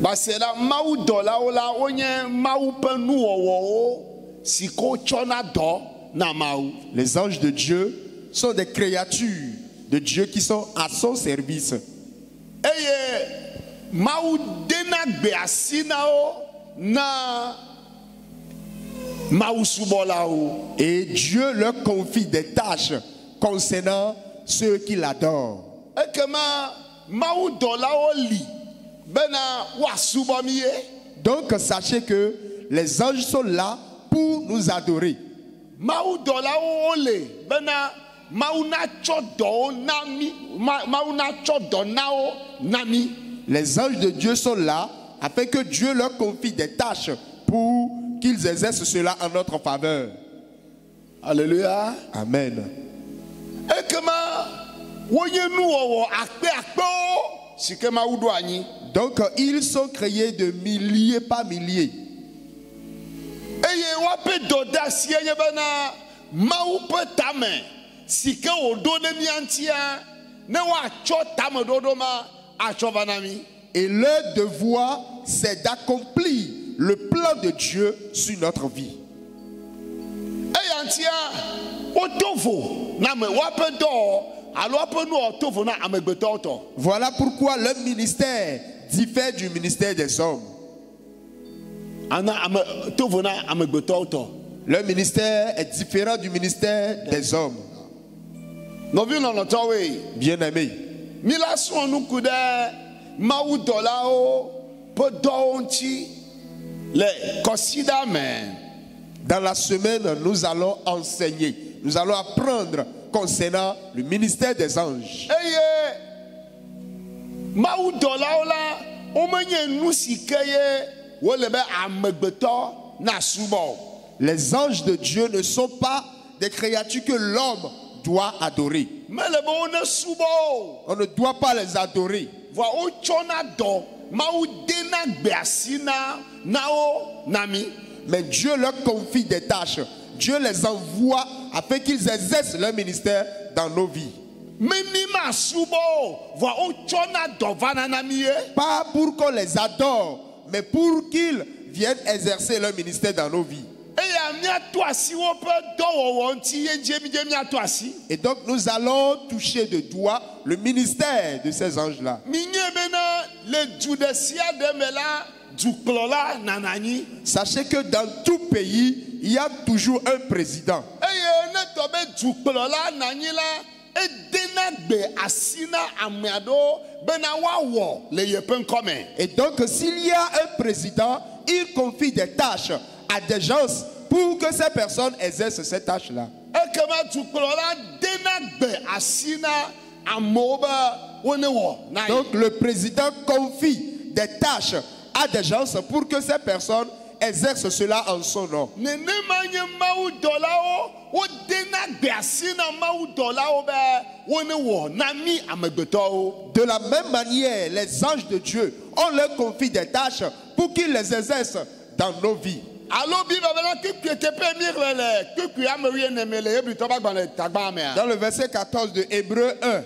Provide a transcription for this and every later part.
Basera mau dola ola onye mau penu owo siko chona do na mau. Les anges de Dieu sont des créatures de Dieu qui sont à son service. Eye mau dena gbe asina o na mau subola o. Et Dieu leur confie des tâches concernant ceux qui l'adorent. Ekema mau dola oli bena wa subomiye. Donc sachez que les anges sont là pour nous adorer. Mau dola ole bena mau na chodo nami mau na chodo nao nami. Les anges de Dieu sont là afin que Dieu leur confie des tâches pour qu'ils exercent cela en notre faveur. Alléluia. Amen. Ekema woye nu owo akpe akpe o sikema udo anyi. Donc ils sont créés de milliers par milliers. Eye wape doda si eye bena mau pe tame sike odo ne miantia ne wa cho tame dodo ma acho vanami. Et leur devoir, c'est d'accomplir le plan de Dieu sur notre vie. Eye antia otovo na me wape do alo wape no otovo na amegbeto oto. Voilà pourquoi leur ministère diffère du ministère des hommes. Leur ministère est différent du ministère des hommes. Bien-aimés, dans la semaine, nous allons enseigner, nous allons apprendre concernant le ministère des anges. Les anges de Dieu ne sont pas des créatures que l'homme doit adorer. On ne doit pas les adorer. Mais Dieu leur confie des tâches. Dieu les envoie afin qu'ils exercent leur ministère dans nos vies. Pas pour qu'on les adore, mais pour qu'ils viennent exercer leur ministère dans nos vies. Et donc nous allons toucher de doigt le ministère de ces anges-là. Sachez que dans tout pays, il y a toujours un président. Et donc s'il y a un président, il confie des tâches à des gens pour que ces personnes exercent ces tâches-là. Donc le président confie des tâches à des gens pour que ces personnes exercent cela en son nom. De la même manière, les anges de Dieu, on leur confie des tâches pour qu'ils les exercent dans nos vies. Dans le verset 14 de Hébreux 1.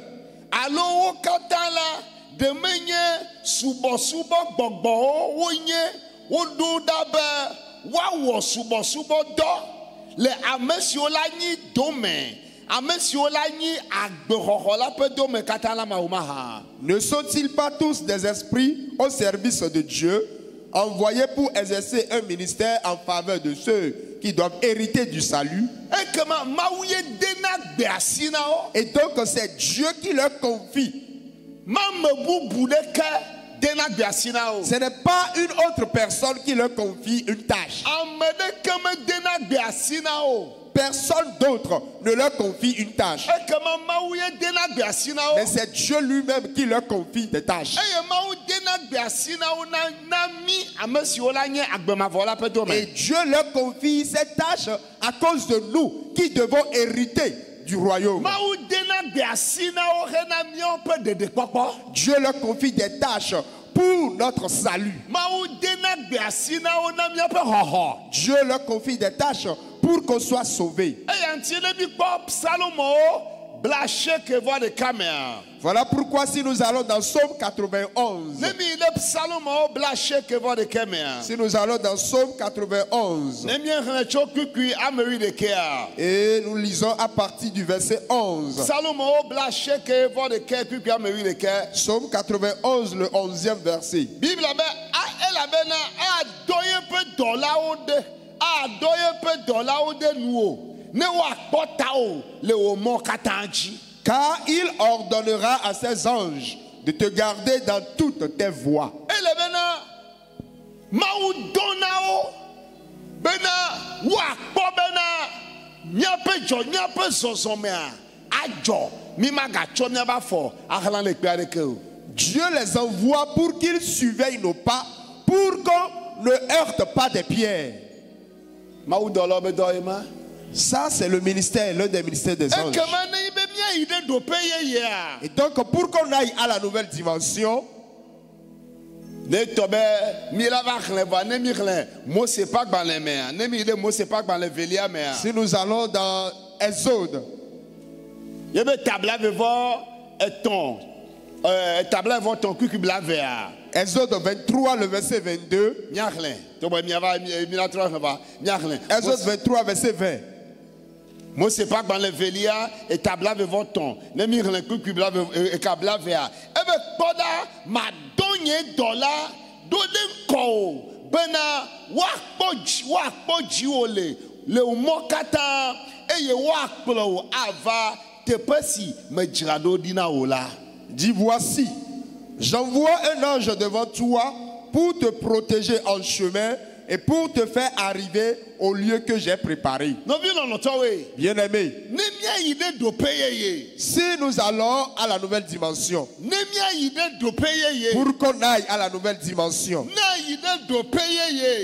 Ne sont-ils pas tous des esprits au service de Dieu, envoyés pour exercer un ministère en faveur de ceux qui doivent hériter du salut? Et donc c'est Dieu qui leur confie. Ce n'est pas une autre personne qui leur confie une tâche. Personne d'autre ne leur confie une tâche. Mais c'est Dieu lui-même qui leur confie des tâches. Et Dieu leur confie ces tâches à cause de nous qui devons hériter du royaume. Dieu leur confie des tâches pour notre salut. Dieu leur confie des tâches pour qu'on soit sauvé. blache que voit de caméra. Voilà pourquoi si nous allons dans Psaume 91, Nemi le psalm o blache que voit de caméra. si nous allons dans Psaume 91, Nemi un chokukui ameri de kea. et nous lisons à partir du verset 11. Psalm o blache que voit de kea kukui ameri de kea. Psaume 91, le 11e verset. Bible abe a elle abe na a doye pe dollar o de a doye pe dollar o de nuo. Ne wa kpota o le o mo katanji. Car il ordonnera à ses anges de te garder dans toutes tes voies. Elle bena mau donao bena wa kpo bena nyape jo nyape sosomea ajo mi maga cho mi ba fo ahlan le pe ke o. Dieu les envoie pour qu'ils surveillent nos pas, pour qu'on ne heurte pas des pierres. Mau dolo be do ema. Ça, c'est le ministère, l'un des ministères des anges. Et donc, pour qu'on aille à la nouvelle dimension, si nous allons dans Exode, Exode 23, le verset 22. Exode 23, verset 20. Moi c'est pas dans les velia et tabla devant ton ne mi ren kuku bla e kabla vea e be poda ma donye dollar do den ko bena wa poji ole le mokata e ye wa plo ava te pesi me jirado dina ola. Dis voici, j'envoie un ange devant toi pour te protéger en chemin et pour te faire arriver au lieu que j'ai préparé. Bien-aimé, si nous allons à la nouvelle dimension, pour qu'on aille à la nouvelle dimension,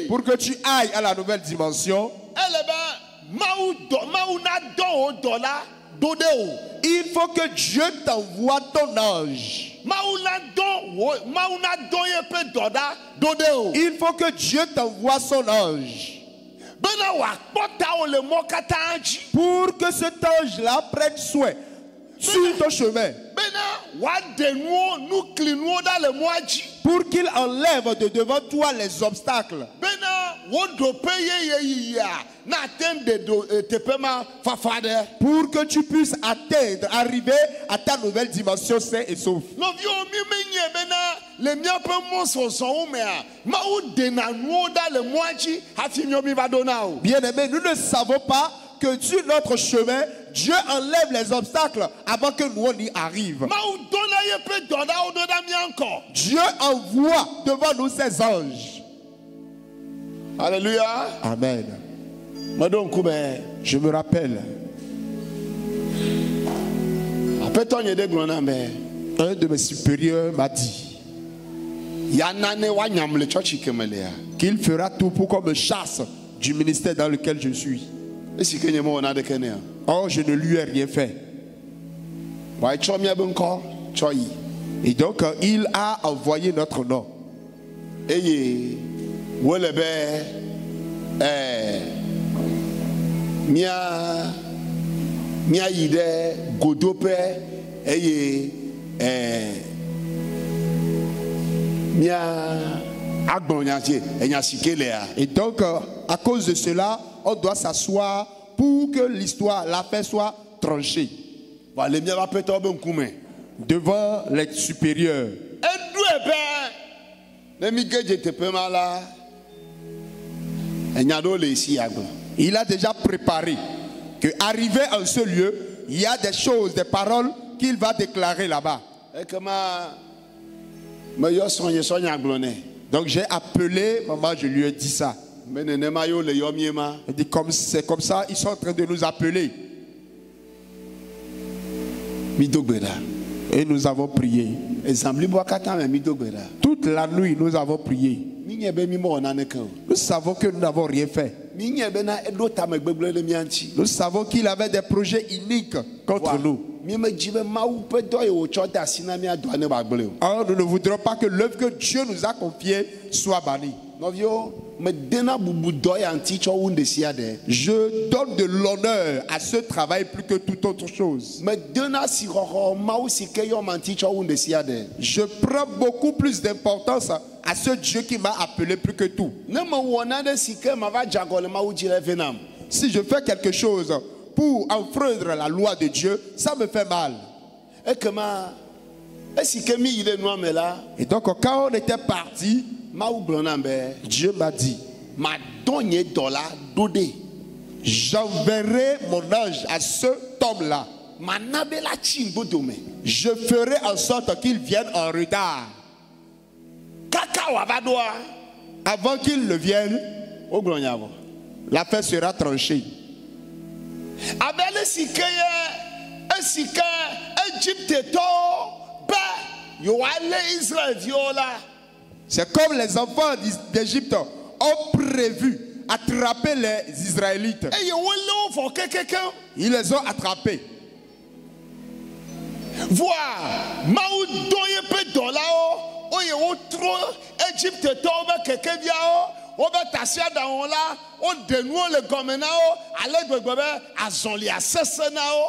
pour que tu ailles à la nouvelle dimension, il faut que Dieu t'envoie ton ange. Il faut que Dieu t'envoie son ange pour que cet ange-là prenne soin sur ton chemin, pour qu'il enlève de devant toi les obstacles, pour que tu puisses atteindre, arriver à ta nouvelle dimension sain et sauf. Bien-aimés, nous ne savons pas que sur notre chemin, Dieu enlève les obstacles avant que nous on y arrive. Dieu envoie devant nous ses anges. Alléluia. Amen. Je me rappelle, un de mes supérieurs m'a dit qu'il fera tout pour qu'on me chasse du ministère dans lequel je suis. Or, je ne lui ai rien fait. Et donc, il a envoyé notre nom. Mia yide godope eye mia agbonyatie enya sikelea. Et donc à cause de cela, on doit s'asseoir pour que l'histoire, l'affaire soit tranchée devant les supérieurs. Il a déjà préparé que arrivé en ce lieu, il y a des choses, des paroles qu'il va déclarer là-bas. Donc j'ai appelé maman, je lui ai dit ça. Il dit c'est comme ça, ils sont en train de nous appeler. Et nous avons prié. Toute la nuit, nous avons prié. Nous savons que nous n'avons rien fait. Nous savons qu'il avait des projets iniques contre nous. Alors nous ne voudrons pas que l'œuvre que Dieu nous a confiée soit bannie. Je donne de l'honneur à ce travail plus que toute autre chose. Je prends beaucoup plus d'importance à ce Dieu qui m'a appelé plus que tout. Si je fais quelque chose pour enfreindre la loi de Dieu, ça me fait mal. Et donc quand on était parti, Dieu m'a dit, j'enverrai mon ange à cet homme-là. Je ferai en sorte qu'il vienne en retard. Avant qu'il ne vienne, l'affaire sera tranchée. C'est comme les enfants d'Égypte ont prévu attraper les Israélites. Ils les ont attrapés.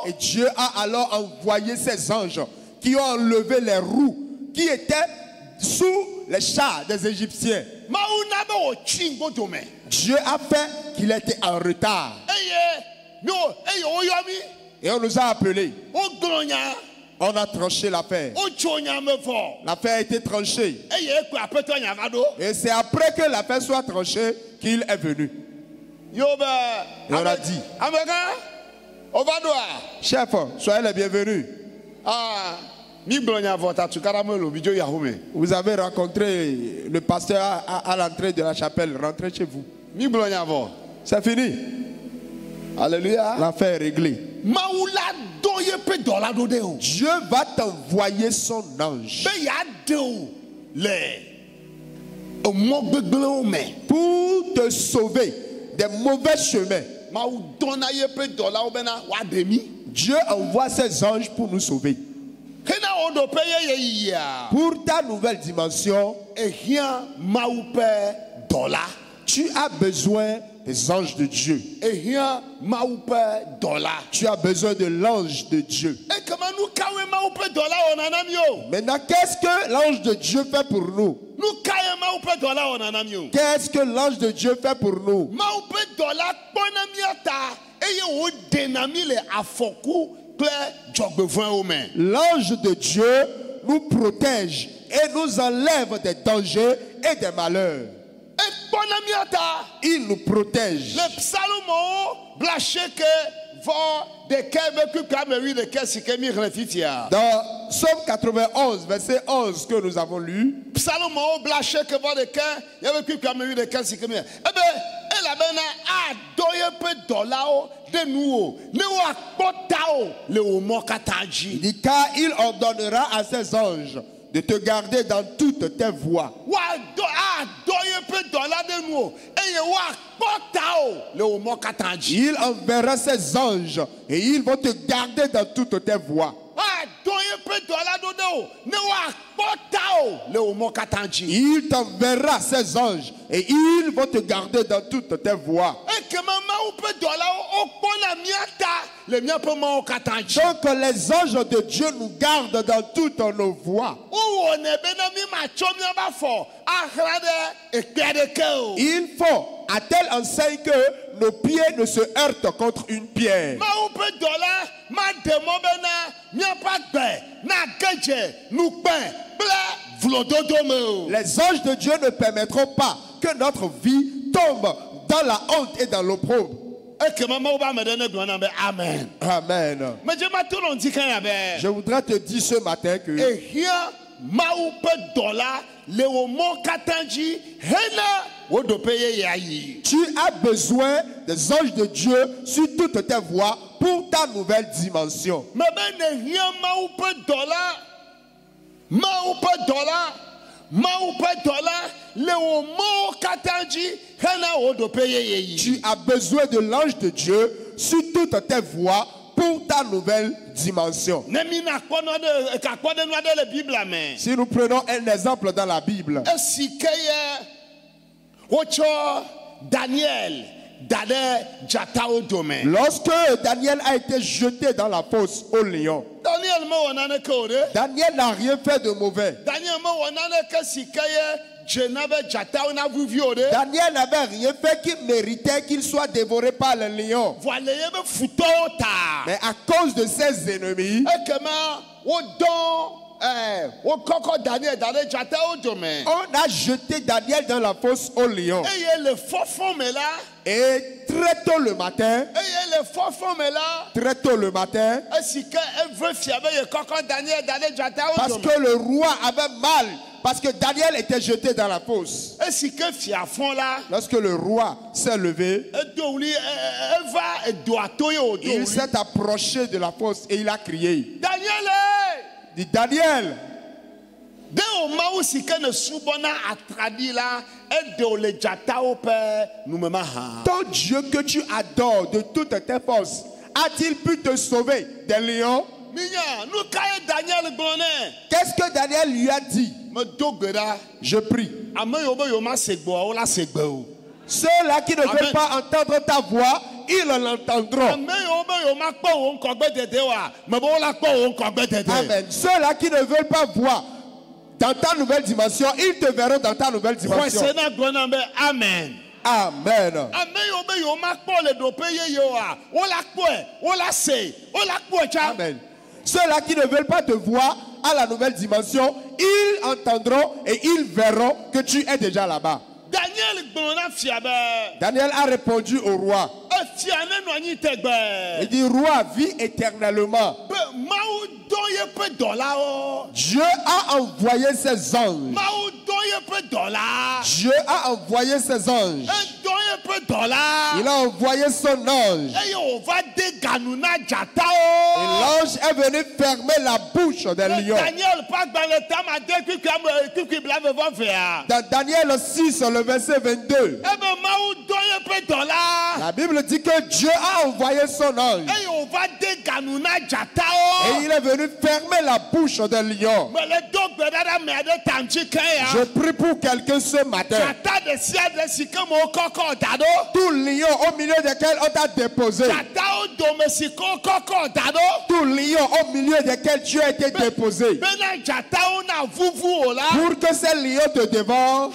Et Dieu a alors envoyé ses anges qui ont enlevé les roues qui étaient sous les chars des Égyptiens. Dieu a fait qu'il était en retard. Et on nous a appelés. On a tranché l'affaire. L'affaire a été tranchée. Et c'est après que l'affaire soit tranchée qu'il est venu. Et on a dit, chef, soyez les bienvenus. Vous avez rencontré le pasteur à l'entrée de la chapelle. Rentrez chez vous. C'est fini. Alléluia. L'affaire est réglée. Dieu va t'envoyer son ange pour te sauver des mauvais chemins. Dieu envoie ses anges pour nous sauver. Pour ta nouvelle dimension, tu as besoin des anges de Dieu. Tu as besoin de l'ange de Dieu. Maintenant, qu'est-ce que l'ange de Dieu fait pour nous? Qu'est-ce que l'ange de Dieu fait pour nous? L'ange de Dieu nous protège et nous enlève des dangers et des malheurs. Il nous protège. Dans Psaume 91, verset 11 que nous avons lu, il dit, car il ordonnera à ses anges de te garder dans toutes tes voies. Il enverra ses anges et ils vont te garder dans toutes tes voies. Il t'enverra ses anges et ils vont te garder dans toutes tes voies. Donc les anges de Dieu nous gardent dans toutes nos voies. Il faut à telle enseigne que nos pieds ne se heurtent contre une pierre. Les anges de Dieu ne permettront pas que notre vie tombe dans la honte et dans l'opprobre. Amen. Amen. Je voudrais te dire ce matin que tu as besoin des anges de Dieu sur toutes tes voies pour ta nouvelle dimension. Tu as besoin de l'ange de Dieu sur toutes tes voies pour ta nouvelle dimension. Si nous prenons un exemple dans la Bible, lorsque Daniel a été jeté dans la fosse au lion, Daniel n'a rien fait de mauvais. Daniel n'avait rien fait qui méritait qu'il soit dévoré par le lion. Mais à cause de ses ennemis, on a jeté Daniel dans la fosse au lion. Et très tôt le matin, parce que le roi avait mal, parce que Daniel était jeté dans la fosse. Lorsque le roi s'est levé, il s'est approché de la fosse et il a crié, dit Daniel, ton Dieu que tu adores de toutes tes forces a-t-il pu te sauver des lions? Qu'est-ce que Daniel lui a dit? Je prie. Ceux-là qui ne veulent pas entendre ta voix, ils l'entendront. Amen. Ceux-là qui ne veulent pas voir dans ta nouvelle dimension, ils te verront dans ta nouvelle dimension. Amen. Amen. Amen. Ceux-là qui ne veulent pas te voir à la nouvelle dimension, ils entendront et ils verront que tu es déjà là-bas. Daniel a répondu au roi. Il dit, roi, vis éternellement. Dieu a envoyé ses anges. Dieu a envoyé ses anges. Il a envoyé son ange. Et l'ange est venu fermer la bouche des lions. Dans Daniel 6, le verset 22. La Bible dit que Dieu a envoyé son ange. Et il est venu fermer la bouche des lions. Je prie pour quelqu'un ce matin. Tout lion au milieu desquels on t'a déposé. Tout lion au milieu desquels tu as été déposé. Pour que ces lions te dévorent.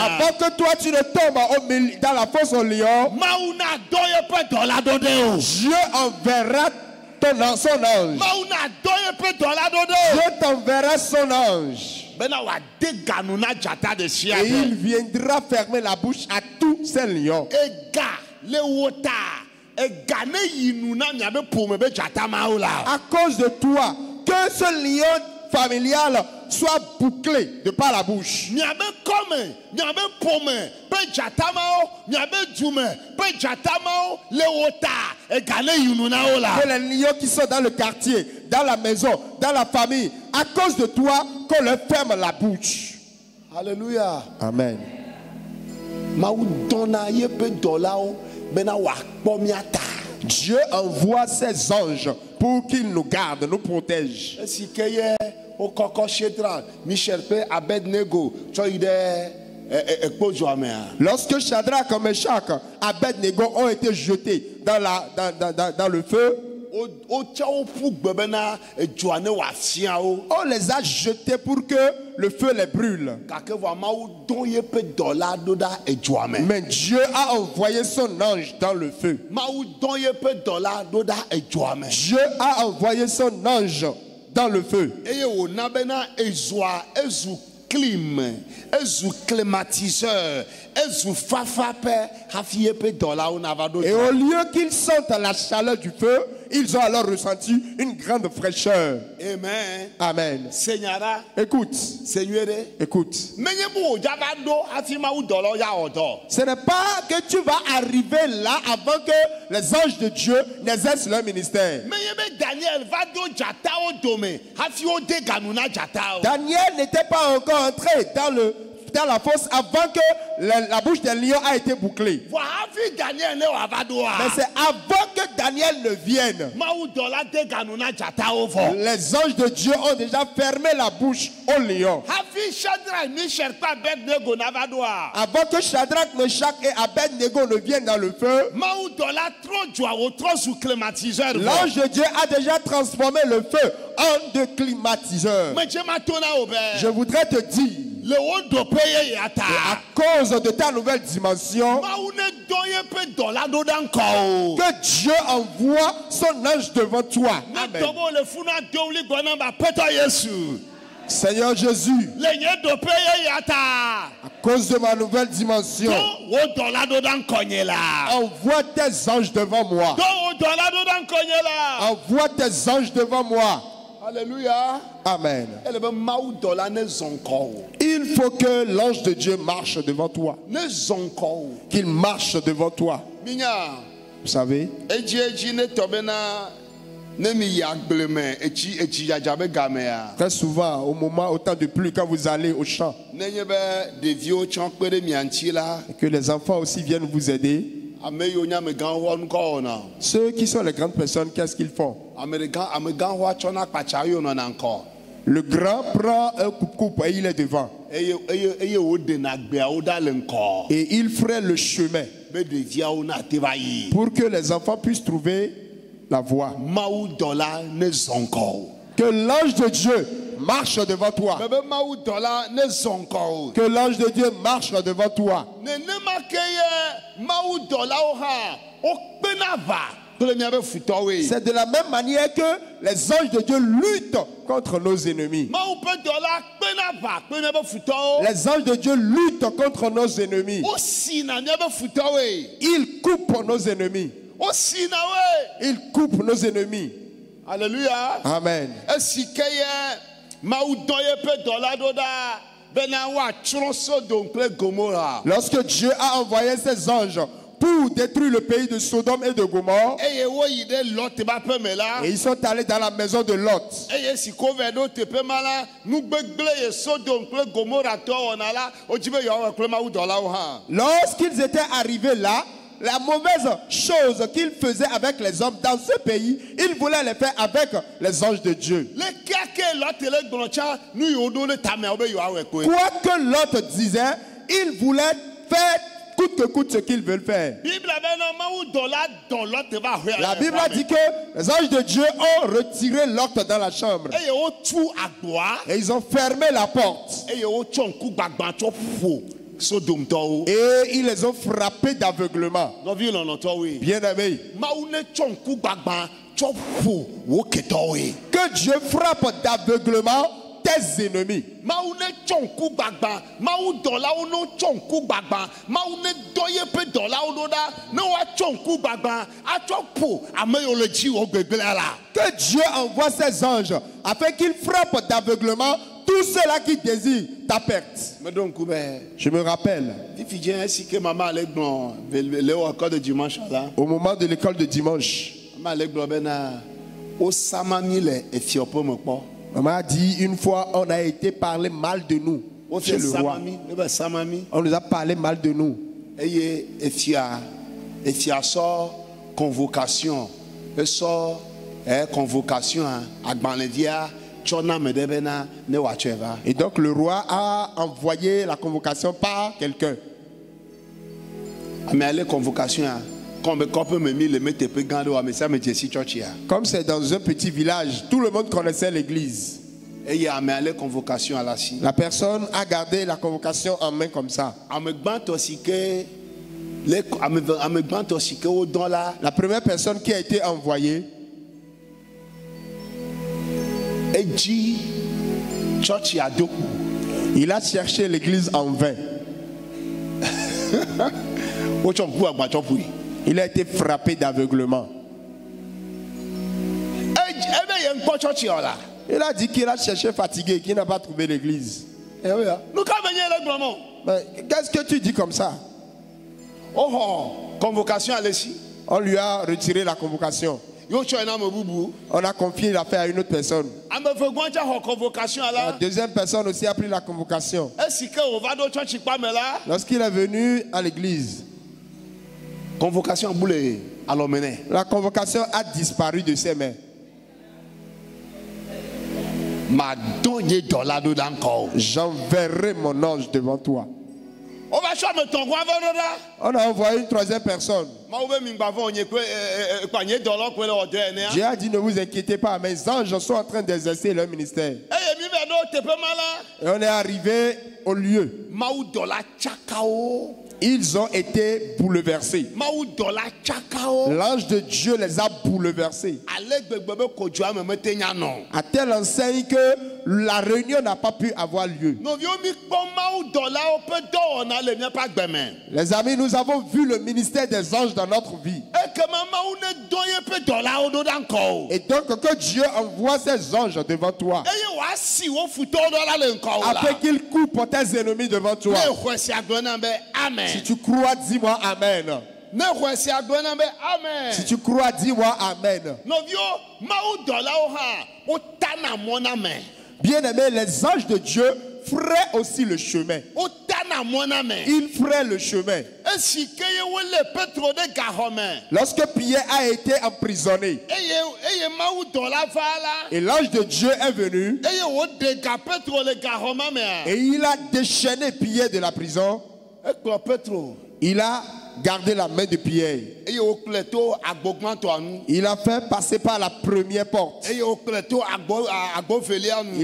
Avant que toi tu ne tombes dans la fosse au lion, Dieu enverra son ange. Dieu t'enverra son ange. Et il viendra fermer la bouche à tous ces lions. À cause de toi, que ce lion familial soit bouclé de par la bouche. Que les lions qui sont dans le quartier, dans la maison, dans la famille, à cause de toi, qu'on leur ferme la bouche. Alléluia. Amen. Dieu envoie ses anges pour qu'ils nous gardent, nous protègent. Lorsque Shadrach, Meshach, Abednego ont été jetés dans le feu, on les a jetés pour que le feu les brûle. Mais Dieu a envoyé son ange dans le feu. Dieu a envoyé son ange dans le feu. Climatiseur, et au lieu qu'ils sentent la chaleur du feu, ils ont alors ressenti une grande fraîcheur. Amen. Amen. Seigneur, écoute. Écoute. Ce n'est pas que tu vas arriver là avant que les anges de Dieu n'exercent leur ministère. Daniel n'était pas encore entré dans étaient à la fosse avant que la bouche des lions a été bouclée. Mais c'est avant que Daniel ne vienne. Les anges de Dieu ont déjà fermé la bouche aux lions. Avant que Shadrach, Meshach et Abednego ne viennent dans le feu, l'ange de Dieu a déjà transformé le feu en de climatiseur. Je voudrais te dire, à cause de ta nouvelle dimension, que Dieu envoie son ange devant toi. Amen. Seigneur Jésus, à cause de ma nouvelle dimension, envoie tes anges devant moi. Envoie tes anges devant moi. Alléluia. Amen. Il faut que l'ange de Dieu marche devant toi. Qu'il marche devant toi. Vous savez, très souvent, au temps de pluie, quand vous allez au champ, et que les enfants aussi viennent vous aider, ceux qui sont les grandes personnes, qu'est-ce qu'ils font? Le grand prend un coupe-coupe et il est devant. Et il ferait le chemin pour que les enfants puissent trouver la voie. Que l'ange de Dieu marche devant toi. Que l'ange de Dieu marche devant toi. C'est de la même manière que les anges de Dieu luttent contre nos ennemis. Les anges de Dieu luttent contre nos ennemis. Ils coupent nos ennemis. Ils coupent nos ennemis. Alléluia. Amen. Lorsque Dieu a envoyé ses anges pour détruire le pays de Sodome et de Gomorrhe, et ils sont allés dans la maison de Lot. Lorsqu'ils étaient arrivés là, la mauvaise chose qu'ils faisaient avec les hommes dans ce pays, ils voulaient les faire avec les anges de Dieu. Quoi que Lot disait, ils voulaient faire coûte que coûte ce qu'ils veulent faire. La Bible a dit que les anges de Dieu ont retiré Lot dans la chambre. Et ils ont fermé la porte. Et ils les ont frappés d'aveuglement. Bien aimé, que Dieu frappe d'aveuglement tes ennemis. Que Dieu envoie ses anges afin qu'ils frappent d'aveuglement tous ceux-là qui désirent ta perte. Je me rappelle, au moment de l'école de dimanche, maman a dit une fois, on a été parlé mal de nous chez le roi. On nous a parlé mal de nous. Et convocation, convocation à Gbalendia. Et donc le roi a envoyé la convocation par quelqu'un. Comme c'est dans un petit village, tout le monde connaissait l'église. La personne a gardé la convocation en main comme ça. La première personne qui a été envoyée, il a cherché l'église en vain. Il a été frappé d'aveuglement. Il a dit qu'il a cherché fatigué, qu'il n'a pas trouvé l'église. Qu'est-ce que tu dis comme ça? Convocation, allez-y. On lui a retiré la convocation. On a confié l'affaire à une autre personne. La deuxième personne aussi a pris la convocation. Lorsqu'il est venu à l'église, la convocation a disparu de ses mains. J'enverrai mon ange devant toi. On a envoyé une troisième personne. Dieu a dit ne vous inquiétez pas, mes anges sont en train d'exercer leur ministère. Et on est arrivé au lieu. Ils ont été bouleversés. L'ange de Dieu les a bouleversés. À telle enseigne que la réunion n'a pas pu avoir lieu. Les amis, nous avons vu le ministère des anges dans notre vie. Et donc que Dieu envoie ses anges devant toi, afin qu'ils coupent tes ennemis devant toi. Si tu crois, dis-moi Amen. Si tu crois, dis-moi Amen. Bien-aimés, les anges de Dieu feraient aussi le chemin. Ils feraient le chemin. Lorsque Pierre a été emprisonné et l'ange de Dieu est venu et il a déchaîné Pierre de la prison, il a gardé la main de Pierre. Il a fait passer par la première porte. Il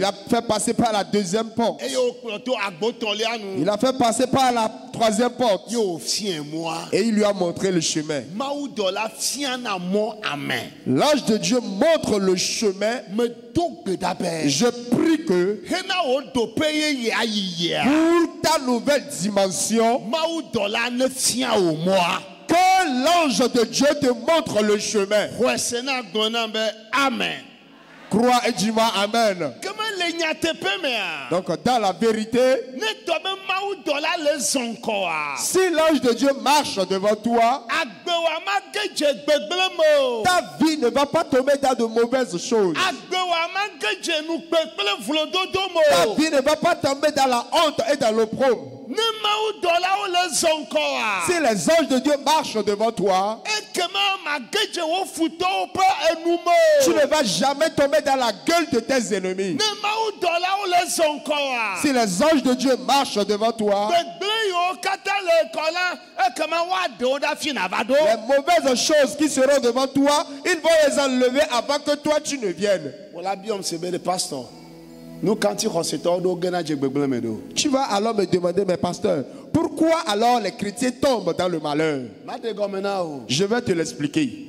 a fait passer par la deuxième porte. Il a fait passer par la troisième porte. Et il lui a montré le chemin. L'ange de Dieu montre le chemin. Je prie que pour ta nouvelle dimension, que l'ange de Dieu te montre le chemin. Amen. Crois et dis-moi Amen. Donc dans la vérité, si l'ange de Dieu marche devant toi, ta vie ne va pas tomber dans de mauvaises choses. Ta vie ne va pas tomber dans la honte et dans l'opprobre. Si les anges de Dieu marchent devant toi, tu ne vas jamais tomber dans la gueule de tes ennemis. Si les anges de Dieu marchent devant toi, les mauvaises choses qui seront devant toi, ils vont les enlever avant que toi tu ne viennes. Tu vas alors me demander, mais pasteur, pourquoi alors les chrétiens tombent dans le malheur? Je vais te l'expliquer.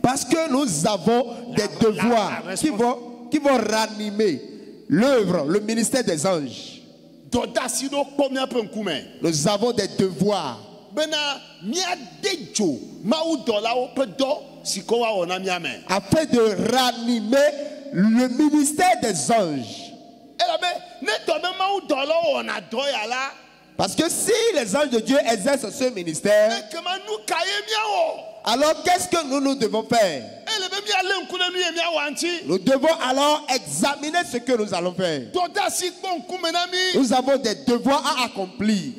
Parce que nous avons des devoirs qui vont ranimer l'œuvre, le ministère des anges. Nous avons des devoirs. Afin de ranimer le ministère des anges. Parce que si les anges de Dieu exercent ce ministère, alors qu'est-ce que nous devons faire? Nous devons alors examiner ce que nous allons faire. Nous avons des devoirs à accomplir.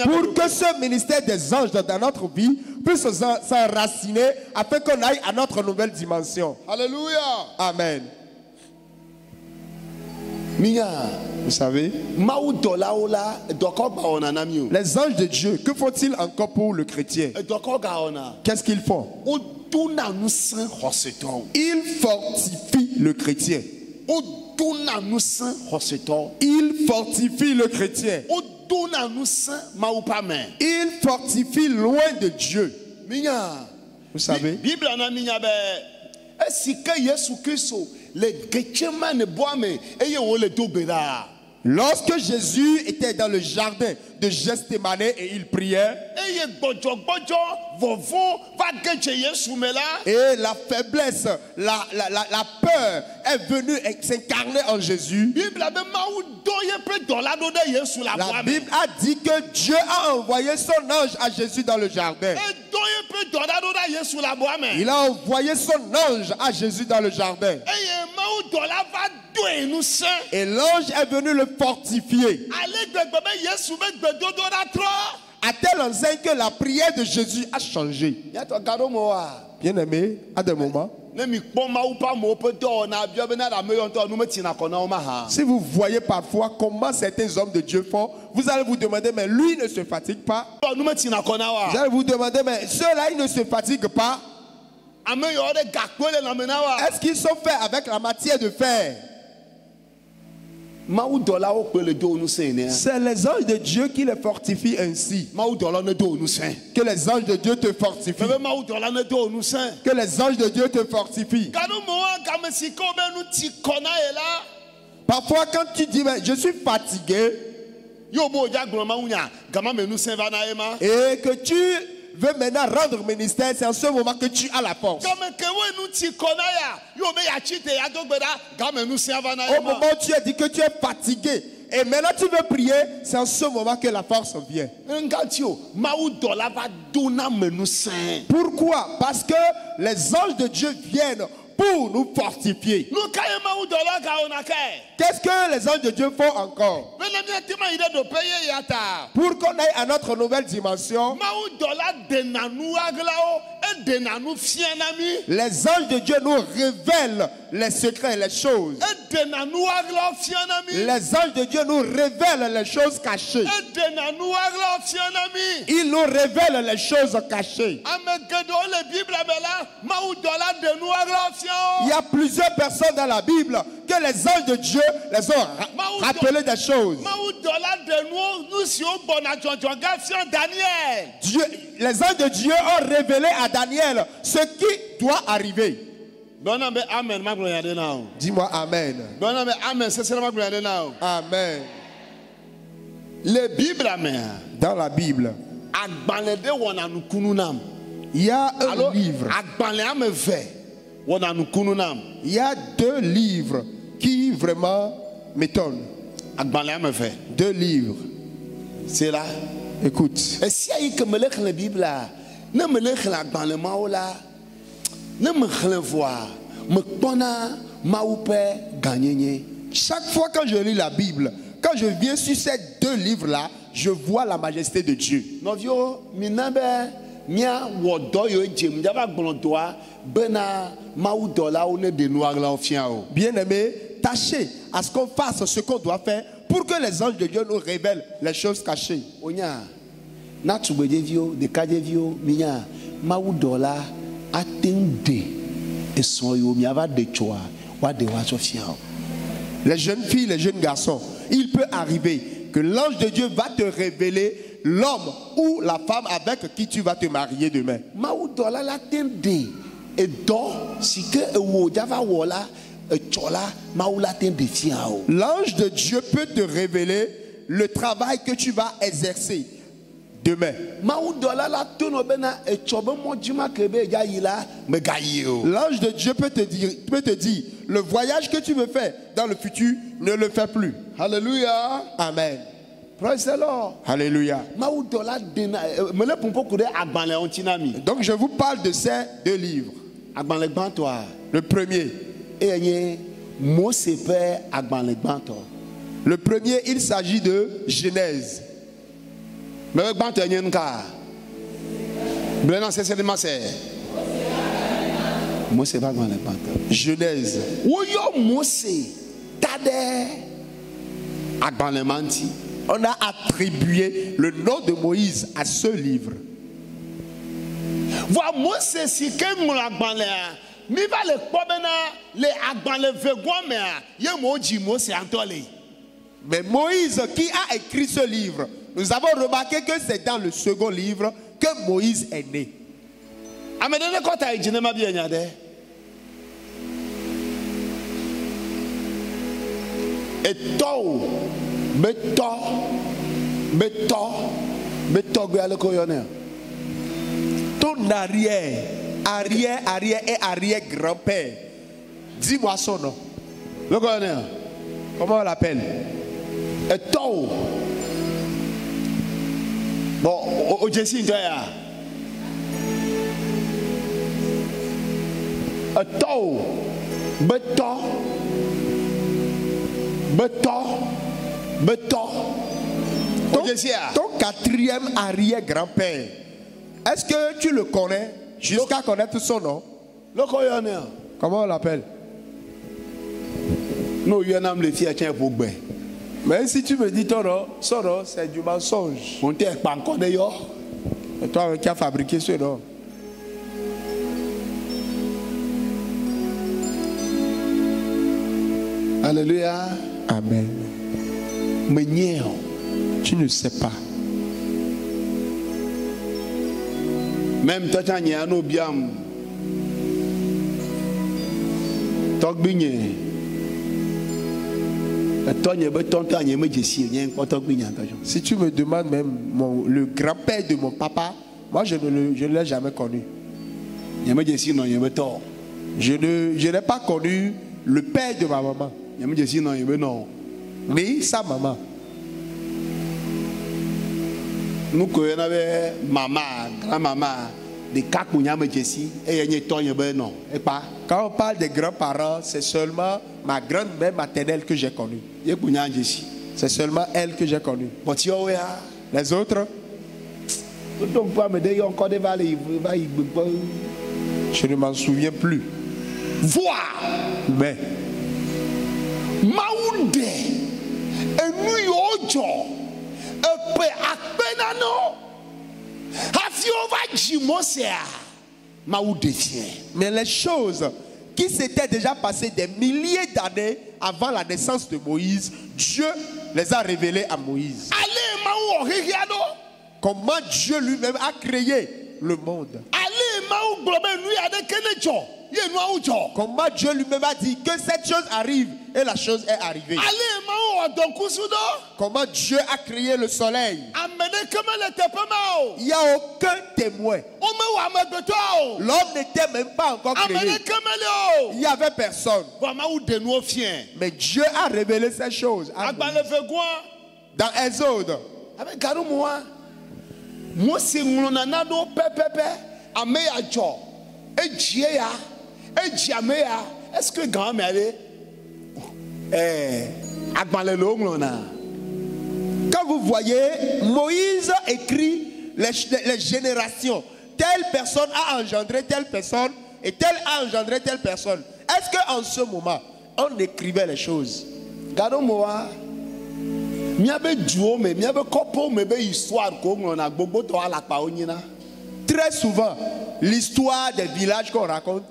Pour que ce ministère des anges dans notre vie puisse s'enraciner afin qu'on aille à notre nouvelle dimension. Alléluia. Amen. Vous savez, les anges de Dieu, que font-ils encore pour le chrétien? Qu'est-ce qu'ils font? Ils fortifient le chrétien. Il fortifie le chrétien. Il fortifie loin de Dieu. Vous savez, Lorsque Jésus était dans le jardin de Gethsémane et il priait, et la faiblesse, la peur est venue s'incarner en Jésus. La Bible a dit que Dieu a envoyé son ange à Jésus dans le jardin. Il a envoyé son ange à Jésus dans le jardin. Et l'ange est venu le fortifier. À tel enseigne que la prière de Jésus a changé. Bien aimé, à des moments, si vous voyez parfois comment certains hommes de Dieu font, vous allez vous demander, mais lui ne se fatigue pas. Vous allez vous demander, mais ceux-là, ils ne se fatiguent pas. Est-ce qu'ils sont faits avec la matière de fer? C'est les anges de Dieu qui les fortifient ainsi. Que les anges de Dieu te fortifient. Que les anges de Dieu te fortifient. Parfois quand tu dis, mais je suis fatigué, et que tu veux maintenant rendre ministère, c'est en ce moment que tu as la force. Au moment où tu as dit que tu es fatigué et maintenant tu veux prier, c'est en ce moment que la force vient. Pourquoi? Parce que les anges de Dieu viennent pour nous fortifier. Qu'est-ce que les anges de Dieu font encore? Pour qu'on aille à notre nouvelle dimension, les anges de Dieu nous révèlent les secrets, les choses. Les anges de Dieu nous révèlent les choses cachées. Ils nous révèlent les choses cachées. Il y a plusieurs personnes dans la Bible que les anges de Dieu les ont rappelé des choses. Les anges de Dieu ont révélé à Daniel ce qui doit arriver. Dis-moi Amen. Amen. Dans la Bible, il y a un livre. Il y a deux livres qui vraiment m'étonnent. Deux livres. C'est là. Écoute. Chaque fois quand je lis la Bible, quand je viens sur ces deux livres-là, je vois la majesté de Dieu. Bien-aimé, tâchez à ce qu'on fasse ce qu'on doit faire pour que les anges de Dieu nous révèlent les choses cachées. Les jeunes filles, les jeunes garçons, il peut arriver que l'ange de Dieu va te révéler l'homme ou la femme avec qui tu vas te marier demain. L'ange de Dieu peut te révéler le travail que tu vas exercer demain. L'ange de Dieu peut te dire, le voyage que tu veux faire dans le futur, ne le fais plus. Alléluia. Amen. Praise the Lord. Alléluia. Donc je vous parle de ces deux livres. Le premier. Le premier, il s'agit de Genèse. Genèse. On a attribué le nom de Moïse à ce livre. Mais Moïse qui a écrit ce livre, nous avons remarqué que c'est dans le second livre que Moïse est né. Ton arrière et arrière-grand-père. Dis-moi son nom. Comment on l'appelle? Bon, au Jessie, ton quatrième arrière-grand-père, est-ce que tu le connais jusqu'à connaître son nom? Comment on l'appelle? Mais si tu me dis ton nom, son nom, c'est du mensonge. Et toi qui as fabriqué ce nom. Alléluia. Amen. Tu ne sais pas. Même toi, tu as un bien. Si tu me demandes même le grand-père de mon papa, moi je ne l'ai jamais connu. Je n'ai pas connu le père de ma maman. Mais sa maman. Nous connaissons maman, grand-maman, des quand on parle des grands-parents, c'est seulement ma grand-mère maternelle que j'ai connue. C'est seulement elle que j'ai connue. Les autres, je ne m'en souviens plus. Voir. Mais Maounde et nous yojo et pe akpenano afiova jimosea Maounde tient. Mais les choses qui s'étaient déjà passées des milliers d'années avant la naissance de Moïse, Dieu les a révélées à Moïse. Allez Maou rigiado. Comment Dieu lui-même a créé le monde. Allez Maou globe nous ade kenecho. Comment Dieu lui-même a dit que cette chose arrive et la chose est arrivée. Comment Dieu a créé le soleil. Il n'y a aucun témoin. L'homme n'était même pas encore créé. Il n'y avait personne. Mais Dieu a révélé ces choses. Dans Exode. Est-ce que grand-mère quand vous voyez Moïse écrit les générations, telle personne a engendré telle personne et telle a engendré telle personne, est-ce qu'en ce moment on écrivait les choses? Très souvent l'histoire des villages qu'on raconte,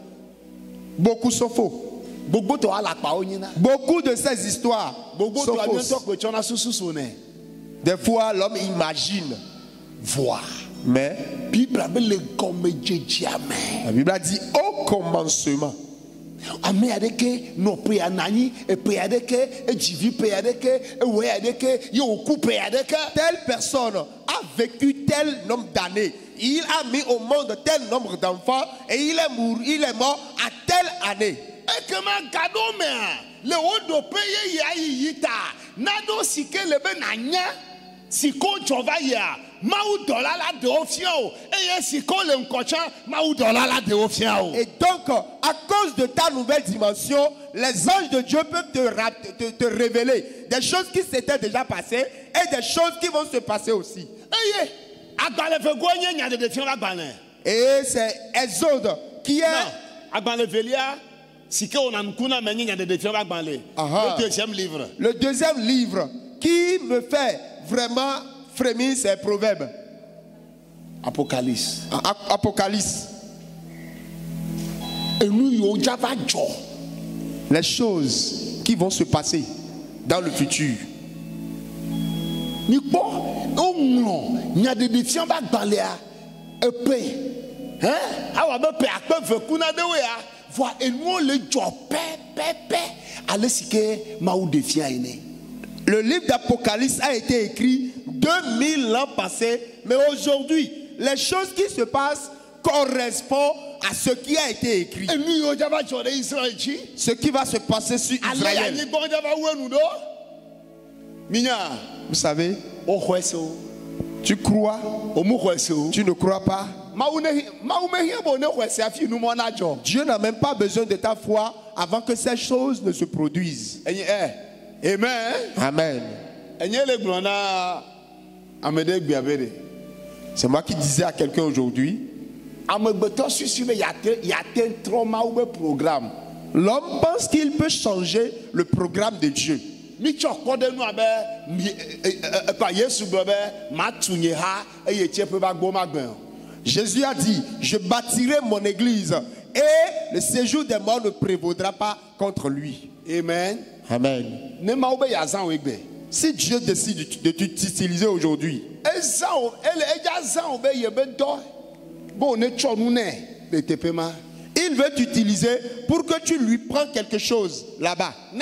beaucoup sont faux. Beaucoup de ces histoires sont fausses. Des fois, l'homme imagine voir. Mais la Bible a dit au commencement. Telle personne a vécu tel nombre d'années. Il a mis au monde tel nombre d'enfants et il est mort à telle année. Et donc, à cause de ta nouvelle dimension, les anges de Dieu peuvent te révéler des choses qui s'étaient déjà passées et des choses qui vont se passer aussi. Et c'est Exode qui est le deuxième livre. Le deuxième livre qui me fait vraiment frémir, c'est Proverbes. Apocalypse. Apocalypse. Les choses qui vont se passer dans le futur. Le livre d'Apocalypse a été écrit 2000 ans passés, mais aujourd'hui, les choses qui se passent correspondent à ce qui a été écrit. Ce qui va se passer sur Israël. Vous savez, tu crois, tu ne crois pas. Dieu n'a même pas besoin de ta foi avant que ces choses ne se produisent. Amen. Amen. C'est moi qui disais à quelqu'un aujourd'hui, l'homme pense qu'il peut changer le programme de Dieu. Jésus a dit, je bâtirai mon église et le séjour des morts ne prévaudra pas contre lui. Amen. Amen. Si Dieu décide de t'utiliser aujourd'hui, il veut t'utiliser pour que tu lui prends quelque chose là-bas. Il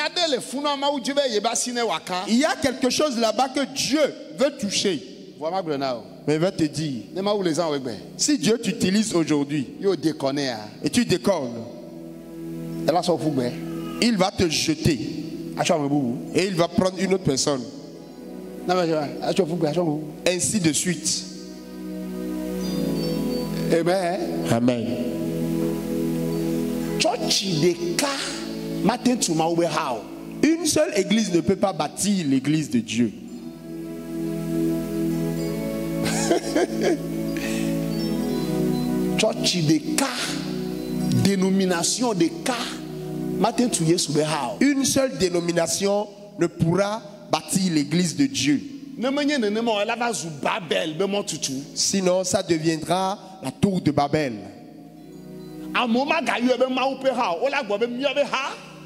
y a quelque chose là-bas que Dieu veut toucher. Mais il va te dire, si Dieu t'utilise aujourd'hui et tu déconnes, il va te jeter et il va prendre une autre personne. Ainsi de suite. Amen. Amen. Une seule église ne peut pas bâtir l'église de Dieu. Dénomination de cas. Une seule dénomination ne pourra bâtir l'église de Dieu. Sinon, ça deviendra la tour de Babel.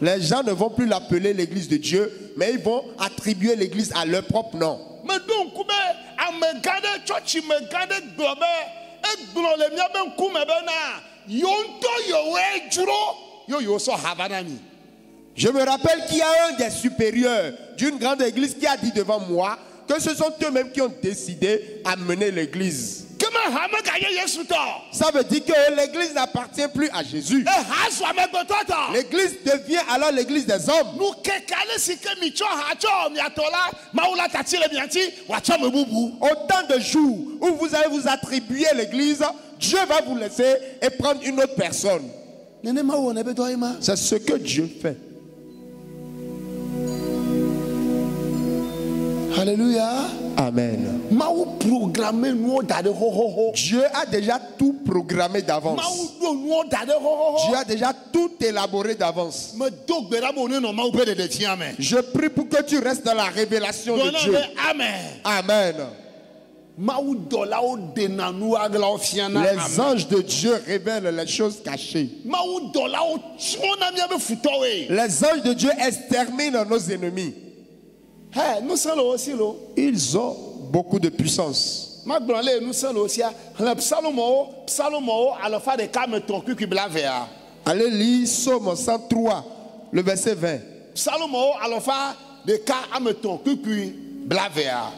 Les gens ne vont plus l'appeler l'église de Dieu, mais ils vont attribuer l'église à leur propre nom. Je me rappelle qu'il y a un des supérieurs d'une grande église qui a dit devant moi que ce sont eux-mêmes qui ont décidé à mener l'église. Ça veut dire que l'église n'appartient plus à Jésus. L'église devient alors l'église des hommes. Autant de jours où vous allez vous attribuer l'église, Dieu va vous laisser et prendre une autre personne. C'est ce que Dieu fait. Alléluia. Amen. Dieu a déjà tout programmé d'avance. Dieu a déjà tout élaboré d'avance. Je prie pour que tu restes dans la révélation de Dieu. Amen. Les anges de Dieu révèlent les choses cachées. Les anges de Dieu exterminent nos ennemis. Ils ont beaucoup de puissance. Allez lire Psaume 103, le verset 20.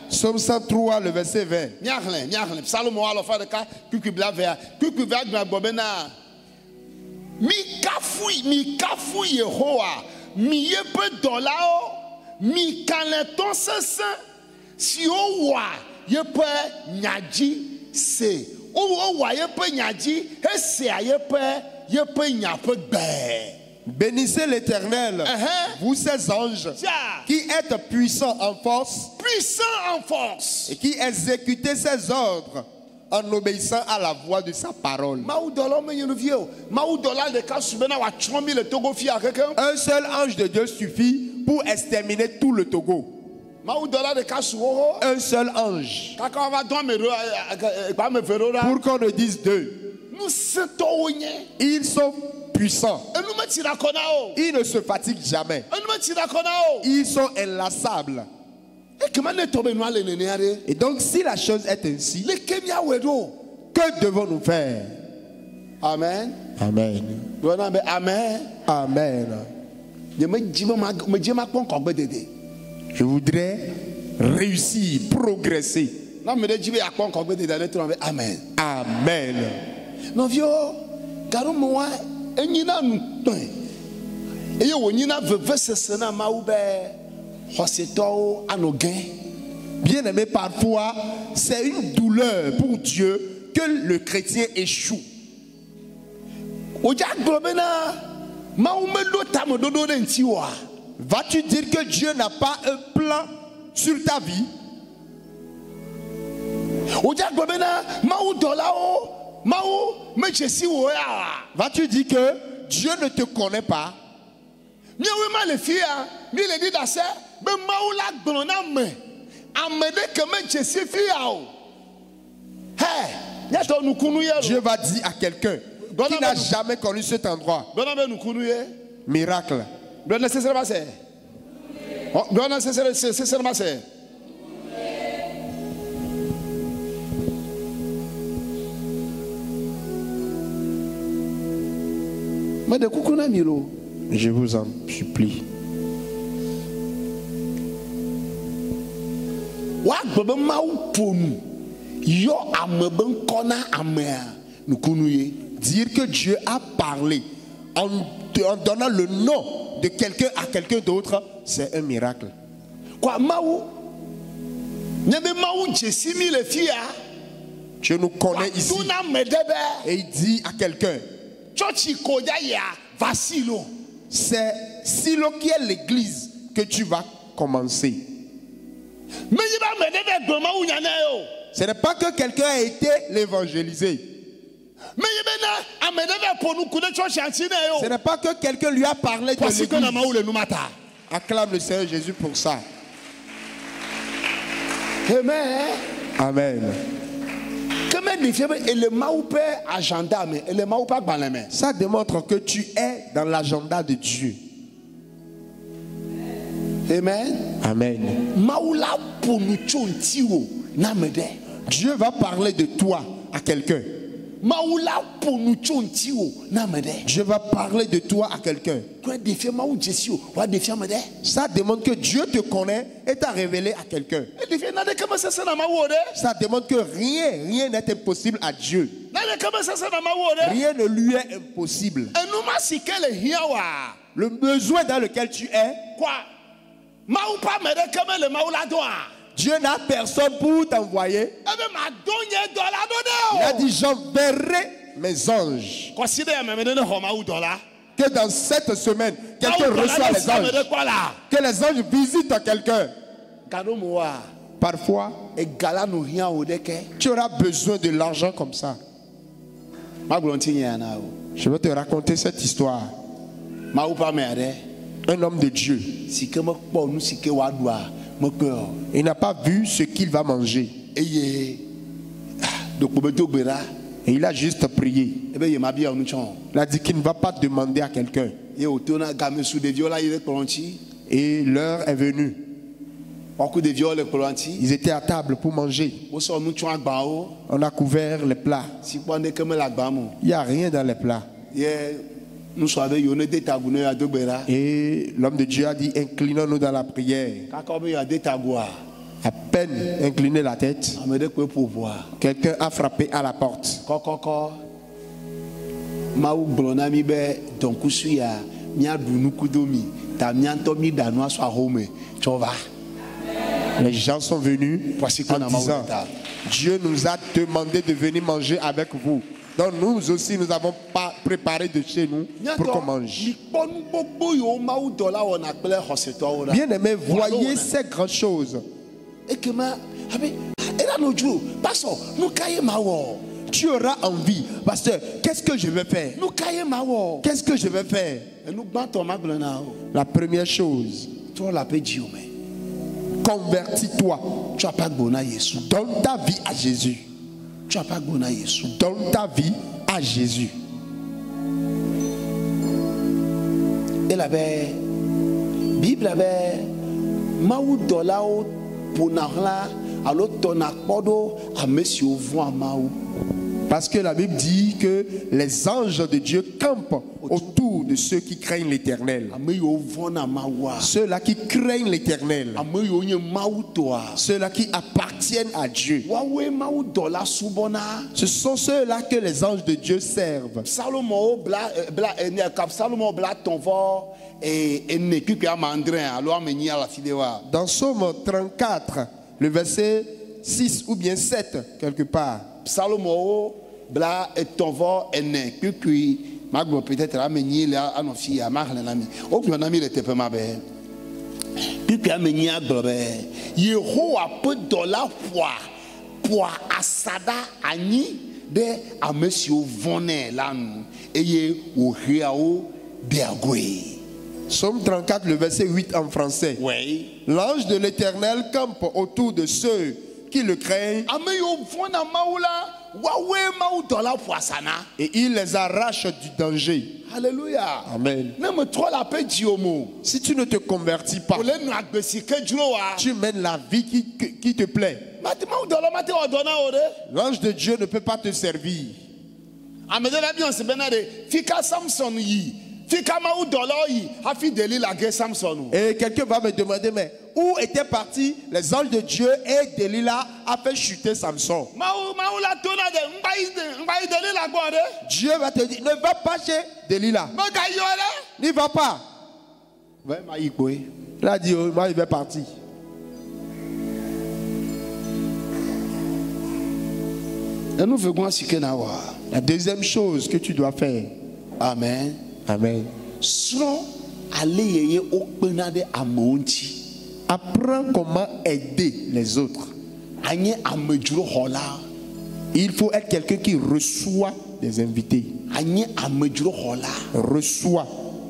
Psaume 103, le verset 20. Mi kaleton sese si o wa ye pe nyaji se o wa ye pe nyaji e se ye pe nyape gbe. Bénissez l'Éternel, vous ces anges qui êtes puissants en force, et qui exécutez ses ordres en obéissant à la voix de sa parole. Un seul ange de Dieu suffit pour exterminer tout le Togo. Un seul ange. Pour qu'on ne dise deux. Ils sont puissants. Ils ne se fatiguent jamais. Ils sont inlassables. Et donc si la chose est ainsi, que devons-nous faire? Amen. Amen. Amen. Amen. Je voudrais réussir, progresser. Amen. Amen. Non, vieux, car moi, et n'y a nous. Et on y a veut se sena maoube, hoseto à nos gains. Bien aimé, parfois, c'est une douleur pour Dieu que le chrétien échoue. Vas-tu dire que Dieu n'a pas un plan sur ta vie? Vas-tu dire que Dieu ne te connaît pas? Dieu va dire à quelqu'un qui n'a jamais connu cet endroit. Miracle. Je vous en supplie. Dire que Dieu a parlé en donnant le nom de quelqu'un à quelqu'un d'autre, c'est un miracle. Dieu nous connaît ici. Et il dit à quelqu'un, c'est Silo qui est l'église que tu vas commencer. Ce n'est pas que quelqu'un a été l'évangélisé. Ce n'est pas que quelqu'un lui a parlé de l'église. Acclame le Seigneur Jésus pour ça. Amen. Amen. Ça démontre que tu es dans l'agenda de Dieu. Amen. Amen. Dieu va parler de toi à quelqu'un. Dieu va parler de toi à quelqu'un. Ça démontre que Dieu te connaît et t'a révélé à quelqu'un. Ça démontre que rien n'est impossible à Dieu. Rien ne lui est impossible. Le besoin dans lequel tu es, Dieu n'a personne pour t'envoyer. Il a dit, j'enverrai mes anges. Que dans cette semaine, quelqu'un reçoit les anges. Que les anges visitent quelqu'un. Parfois, tu auras besoin de l'argent comme ça. Je vais te raconter cette histoire. Un homme de Dieu. Il n'a pas vu ce qu'il va manger. Et il a juste prié. Il a dit qu'il ne va pas demander à quelqu'un. Et l'heure est venue. Ils étaient à table pour manger. On a couvert les plats. Il n'y a rien dans les plats. Et l'homme de Dieu a dit, inclinons-nous dans la prière. À peine incliné la tête, quelqu'un a frappé à la porte. Les gens sont venus en disant, Dieu nous a demandé de venir manger avec vous. Donc nous aussi, nous n'avons pas préparé de chez nous pour qu'on mange. Bien aimé, voyez ces grandes choses. Tu auras envie, pasteur, qu'est-ce que je vais faire? Qu'est-ce que je vais faire? La première chose, convertis-toi. Donne ta vie à Jésus. Donne ta vie à Jésus. Et la Bible avait Maou Parce que la Bible dit que les anges de Dieu campent autour de ceux qui craignent l'Éternel. Ceux-là qui craignent l'Éternel. Ceux-là qui appartiennent à Dieu. Ce sont ceux-là que les anges de Dieu servent. Dans Somme 34, le verset 6 ou bien 7, quelque part. Salomo bla etonvo ene kukui magbo peut-être ameni la anofi amahlana mi o bi onami le tepe mabe kukui ameni agbobe Yehowa peut dollar pour asada ani de amesio vone lanu eye o riao de agwe. Somme 34 le verset 8 en français. Oui. L'ange de l'Éternel campe autour de ceux qui le craignent et il les arrache du danger. Alléluia. Amen. Si tu ne te convertis pas, tu mènes la vie qui te plaît. L'ange de Dieu ne peut pas te servir. Et quelqu'un va me demander, mais où étaient partis les anges de Dieu et Delilah a fait chuter Samson? Dieu va te dire, ne va pas chez Delilah. N'y va pas. Il a dit, oh, il va partir. La deuxième chose que tu dois faire. Amen. Amen. Apprends comment aider les autres. Il faut être quelqu'un qui reçoit des invités. Reçoit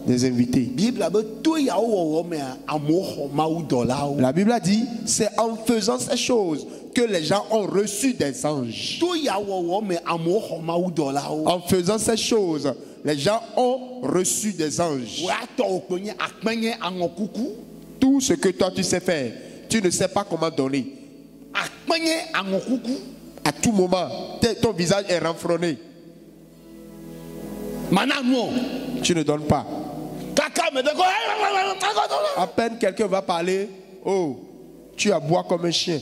des invités. La Bible a dit, c'est en faisant ces choses que les gens ont reçu des anges. En faisant ces choses, les gens ont reçu des anges. Tout ce que toi tu sais faire, tu ne sais pas comment donner. À tout moment, ton visage est renfrogné. Tu ne donnes pas. À peine quelqu'un va parler, oh, tu aboies comme un chien.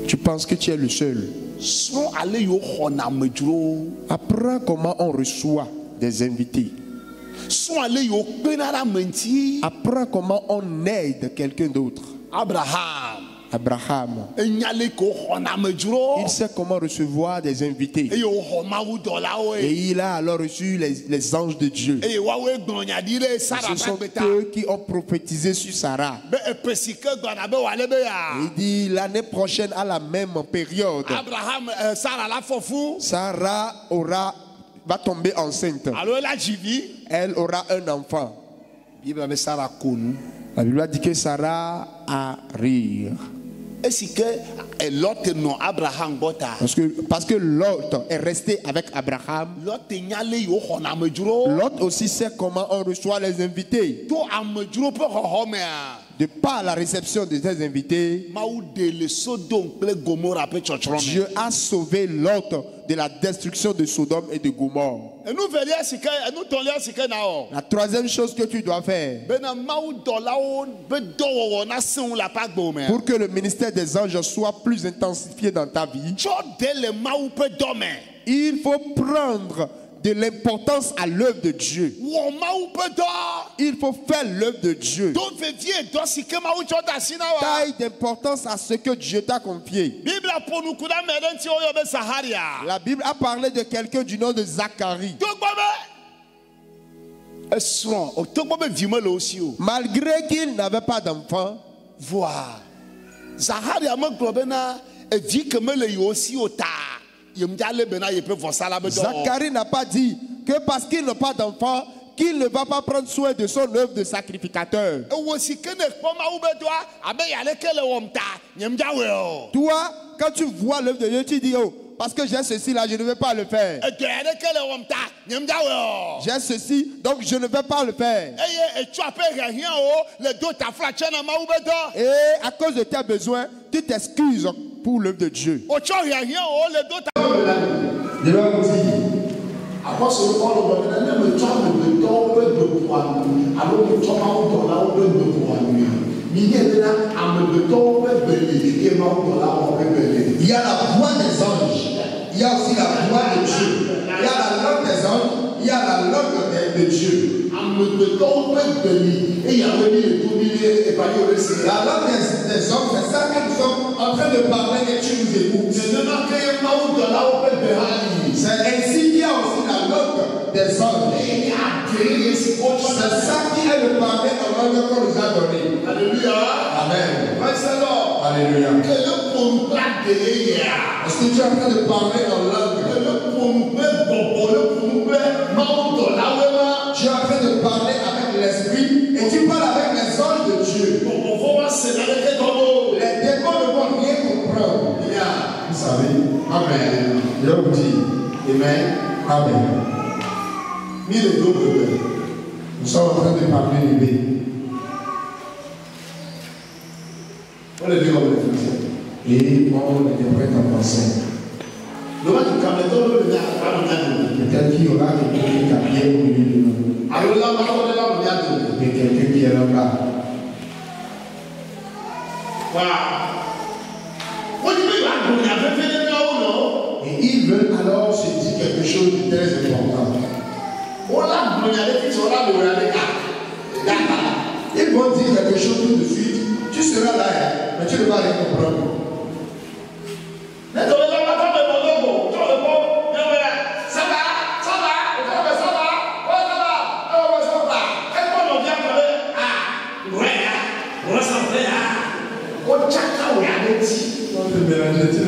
Tu penses que tu es le seul. Apprends comment on reçoit des invités. Apprends comment on aide quelqu'un d'autre. Abraham, il sait comment recevoir des invités. Et il a alors reçu les anges de Dieu. Ce sont eux qui ont prophétisé sur Sarah. Il dit l'année prochaine à la même période, Sarah va tomber enceinte. Elle aura un enfant. La Bible a dit que Sarah a ri. Parce que Lot est resté avec Abraham. Lot aussi sait comment on reçoit les invités. De par la réception de tes invités, Dieu a sauvé Lot de la destruction de Sodome et de Gomorrhe. La troisième chose que tu dois faire pour que le ministère des anges soit plus intensifié dans ta vie, il faut prendre de l'importance à l'œuvre de Dieu. Il faut faire l'œuvre de Dieu. Taille d'importance à ce que Dieu t'a confié. La Bible a parlé de quelqu'un du nom de Zacharie. Malgré qu'il n'avait pas d'enfant, Zacharie n'a pas dit que parce qu'il n'a pas d'enfant, qu'il ne va pas prendre soin de son œuvre de sacrificateur. Toi, quand tu vois l'œuvre de Dieu, tu dis, oh, parce que j'ai ceci là, je ne vais pas le faire. J'ai ceci, donc je ne vais pas le faire. Et à cause de tes besoins, tu t'excuses pour l'œuvre de Dieu. Je vais vous dire. Apôtre Paul me il y a la voix des anges, il y a aussi la voix de Dieu, il y a la langue des anges, il y a la langue de Dieu. La langue des hommes, c'est ça que nous sommes en train de parler et tu nous écoutes. C'est ainsi qu'il y a aussi la langue des anges. C'est ça qui est le parler en langue qu'on nous a donné. Alléluia. Amen. Alléluia. Est-ce que tu es en train de parler en langue? Tu es en train de parler avec l'esprit et tu parles avec les anges de Dieu. Les démons ne vont rien comprendre. Vous savez. Amen. Je vous dis. Amen. Amen. Nous sommes en train de parler bébé. On le dit comme le français. Et on interprète en français. Peut-être qu'il y aura quelqu'un qui est bien au milieu de nous. Et quelqu'un qui est là-bas. Et ils veulent alors se dire quelque chose de très important. Ils vont dire quelque chose tout de suite. Tu seras là, mais tu ne vas rien comprendre. Tu ne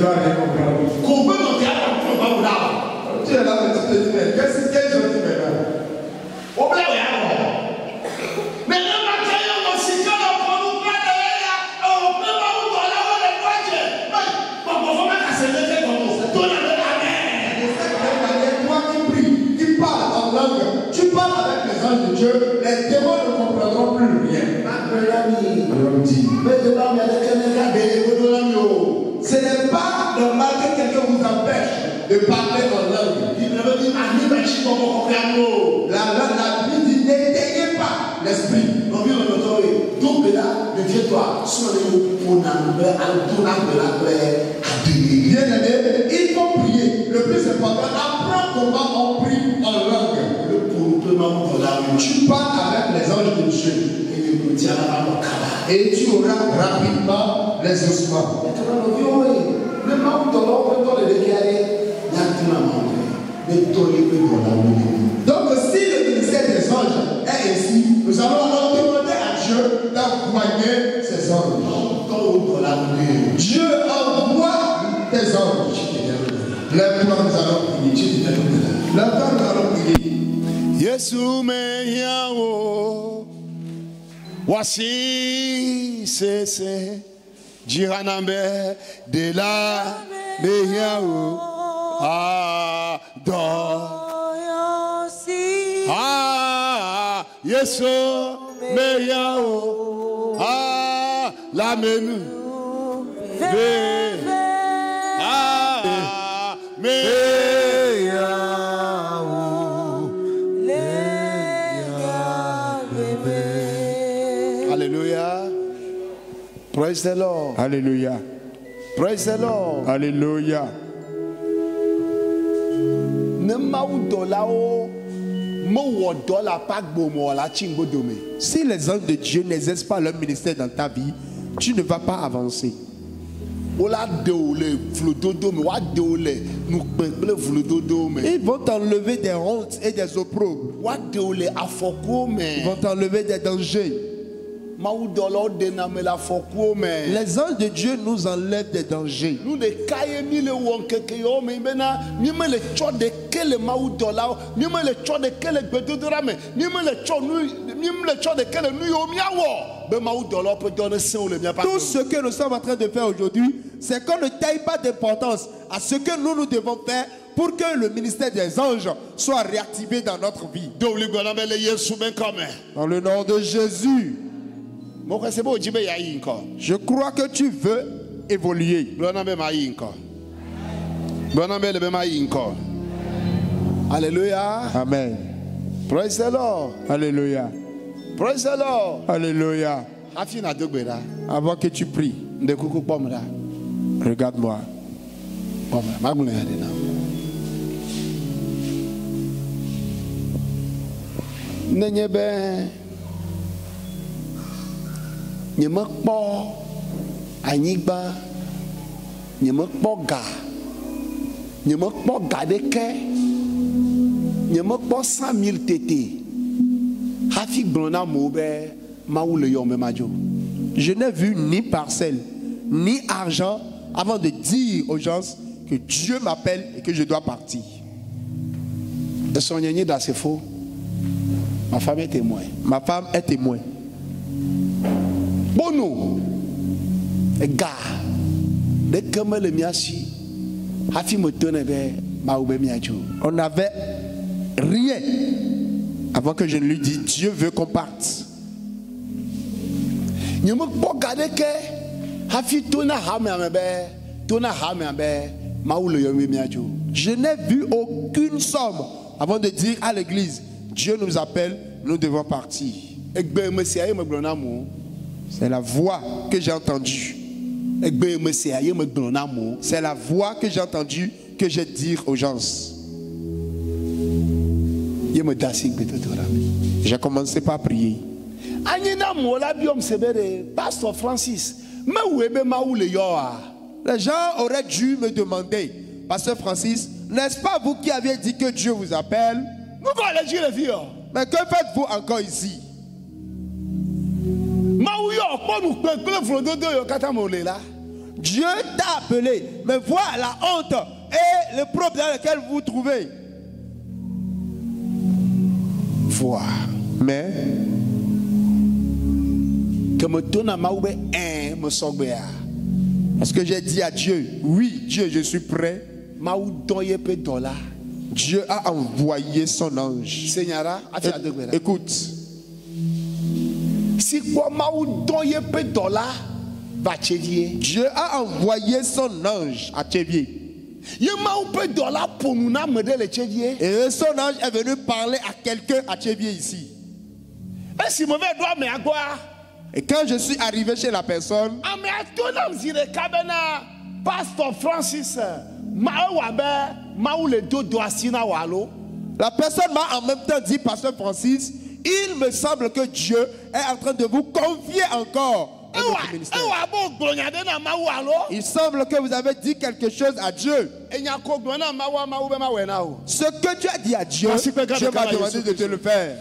vas rien comprendre. Tu es là, mais tu te dis, mais qu'est-ce que je dis maintenant? Tu parles avec les anges de Dieu, les démons ne comprendront plus rien. Ce n'est pas normal que quelqu'un vous empêche de parler en langue. La Bible dit n'éteignez pas l'esprit. Bien aimé, il faut prier. Le plus important, après comment on prie en langue. Tu parles avec les anges de Dieu. Et tu auras rapidement les ossements. Donc si le ministère des anges est ici, nous allons demander à Dieu d'envoyer ses anges. Dieu envoie tes anges. Lève-toi, nous allons prier. Lève-toi, nous allons prier. Yesu me yao wasi sese jiranambe de la me yao do Yesu me yao la menu me Hallelujah. Praise the Lord. Hallelujah. Praise the Lord. Hallelujah. Si les anges de Dieu n'exercent pas leur ministère dans ta vie, tu ne vas pas avancer. Ils vont t'enlever des hontes et des opprobres. Ils vont t'enlever des dangers. Les anges de Dieu nous enlèvent des dangers. Tout ce que nous sommes en train de faire aujourd'hui, c'est qu'on ne taille pas d'importance à ce que nous devons faire pour que le ministère des anges soit réactivé dans notre vie. Dans le nom de Jésus. Je crois que tu veux évoluer. Alléluia. Amen. Praise the Lord. Alléluia. Praise the Lord. Alléluia. Avant que tu pries, regarde-moi. Je n'ai vu ni parcelle, ni argent avant de dire aux gens que Dieu m'appelle et que je dois partir. C'est faux. Ma femme est témoin. Ma femme est témoin. Bono, gars, dès que me le miachi, hafi me tenait vers ma oube miacho. On n'avait rien avant que je ne lui dise Dieu veut qu'on parte. Je n'ai vu aucune somme avant de dire à l'église Dieu nous appelle, nous devons partir. C'est la voix que j'ai entendue. C'est la voix que j'ai entendue que j'ai dire aux gens. J'ai commencé par prier. Pasteur Francis, les gens auraient dû me demander, Pasteur Francis, n'est-ce pas vous qui aviez dit que Dieu vous appelle? Mais que faites-vous encore ici? Dieu t'a appelé, mais voilà la honte et le problème dans lequel vous vous trouvez. Voir. Mais parce que j'ai dit à Dieu, oui, Dieu, je suis prêt. Dieu a envoyé son ange. Écoute. Dieu a envoyé son ange à Tchévier. Et son ange est venu parler à quelqu'un à Tchévier ici. Et quand je suis arrivé chez la personne, Pasteur Francis, la personne m'a en même temps dit, Pasteur Francis, il me semble que Dieu est en train de vous confier encore à votre ministère. Il semble que vous avez dit quelque chose à Dieu. Ce que tu as dit à Dieu, Dieu m'a demandé de te le faire.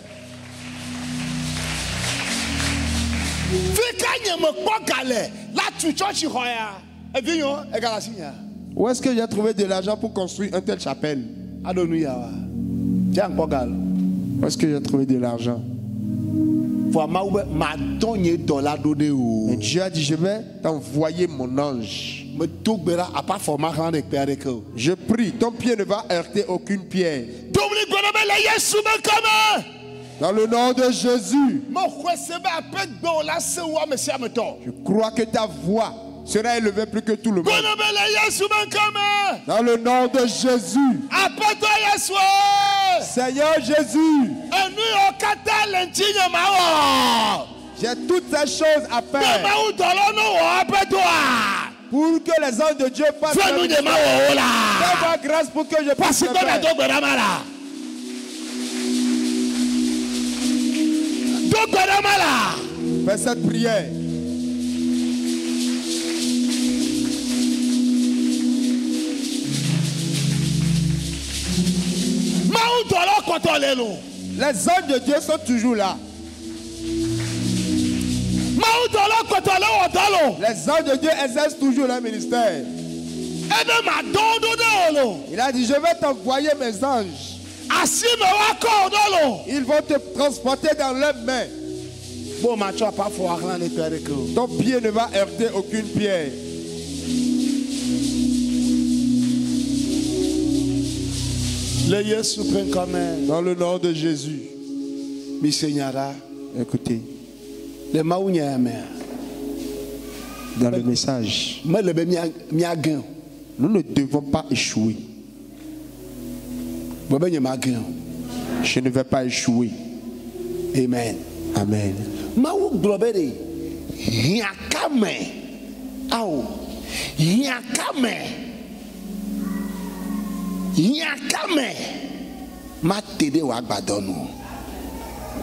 Où est-ce que j'ai trouvé de l'argent pour construire un tel chapelle? Où est-ce que j'ai trouvé de l'argent? Et Dieu a dit, je vais t'envoyer mon ange. Je prie, ton pied ne va heurter aucune pierre. Dans le nom de Jésus. Je crois que ta voix sera élevée plus que tout le monde. Dans le nom de Jésus. Seigneur Jésus. J'ai toutes ces choses à faire pour que les anges de Dieu passent. Fais-moi grâce pour que je puisse le faire. Fais cette prière. Les anges de Dieu sont toujours là. Les anges de Dieu exercent toujours leur ministère. Il a dit, je vais t'envoyer mes anges. Ils vont te transporter dans leurs mains. Ton pied ne va heurter aucune pierre. Dans le nom de Jésus. Écoutez. Dans le message, nous ne devons pas échouer. Je ne vais pas échouer. Amen. Amen.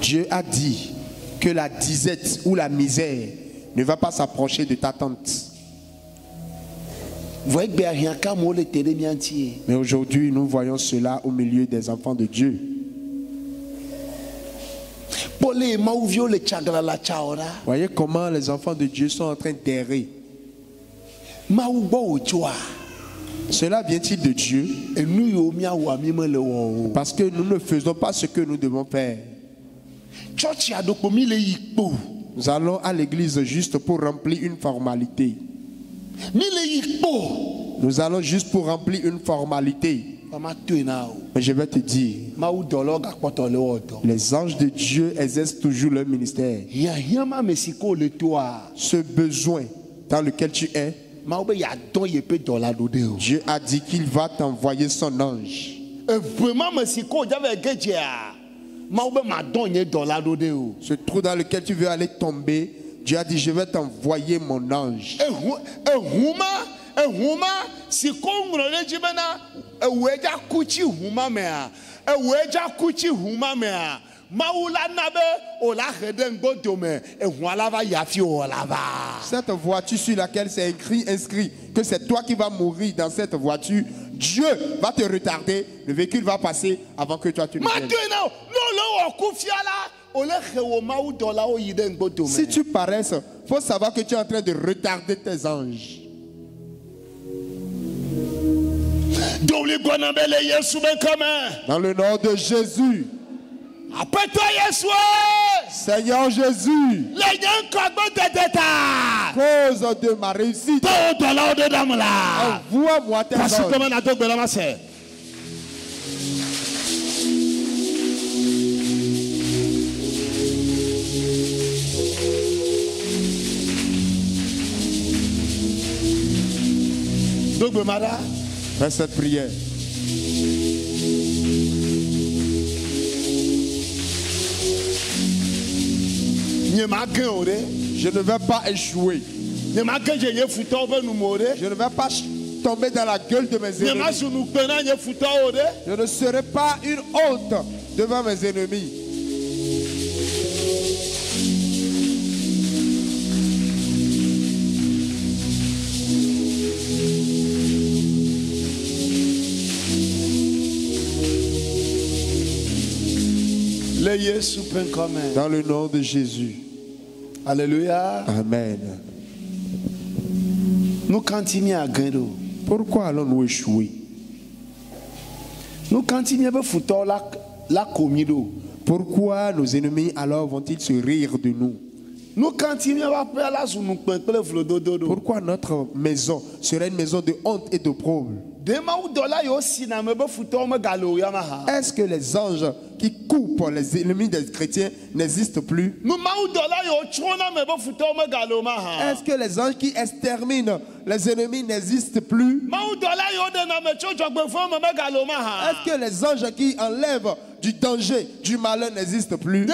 Dieu a dit que la disette ou la misère ne va pas s'approcher de ta tente. Mais aujourd'hui, nous voyons cela au milieu des enfants de Dieu. Voyez comment les enfants de Dieu sont en train d'errer. Cela vient-il de Dieu? Parce que nous ne faisons pas ce que nous devons faire. Nous allons à l'église juste pour remplir une formalité. Nous allons juste pour remplir une formalité. Mais je vais te dire, les anges de Dieu exercent toujours leur ministère. Ce besoin dans lequel tu es, Dieu a dit qu'il va t'envoyer son ange. Ce trou dans lequel tu veux aller tomber, Dieu a dit, je vais t'envoyer mon ange. Cette voiture sur laquelle c'est inscrit que c'est toi qui vas mourir dans cette voiture, Dieu va te retarder, le véhicule va passer avant que toi tu ne viennes. Si tu paresses, il faut savoir que tu es en train de retarder tes anges. Dans le nom de Jésus. Seigneur Jésus, cause de ma réussite, envoie-moi tes anges. Fais cette prière. Je ne vais pas échouer. Je ne vais pas tomber dans la gueule de mes ennemis. Je ne serai pas une honte devant mes ennemis. Dans le nom de Jésus. Alléluia. Amen. Nous continuons à gagner. Pourquoi allons-nous échouer? Nous continuons à foutre la communion. Pourquoi nos ennemis alors vont-ils se rire de nous? Nous continuons à faire la zone. Pourquoi notre maison serait une maison de honte et d'opprobre? Est-ce que les anges qui coupent les ennemis des chrétiens n'existent plus? Est-ce que les anges qui exterminent les ennemis n'existent plus? Est-ce que les anges qui enlèvent du danger, du malheur n'existent plus?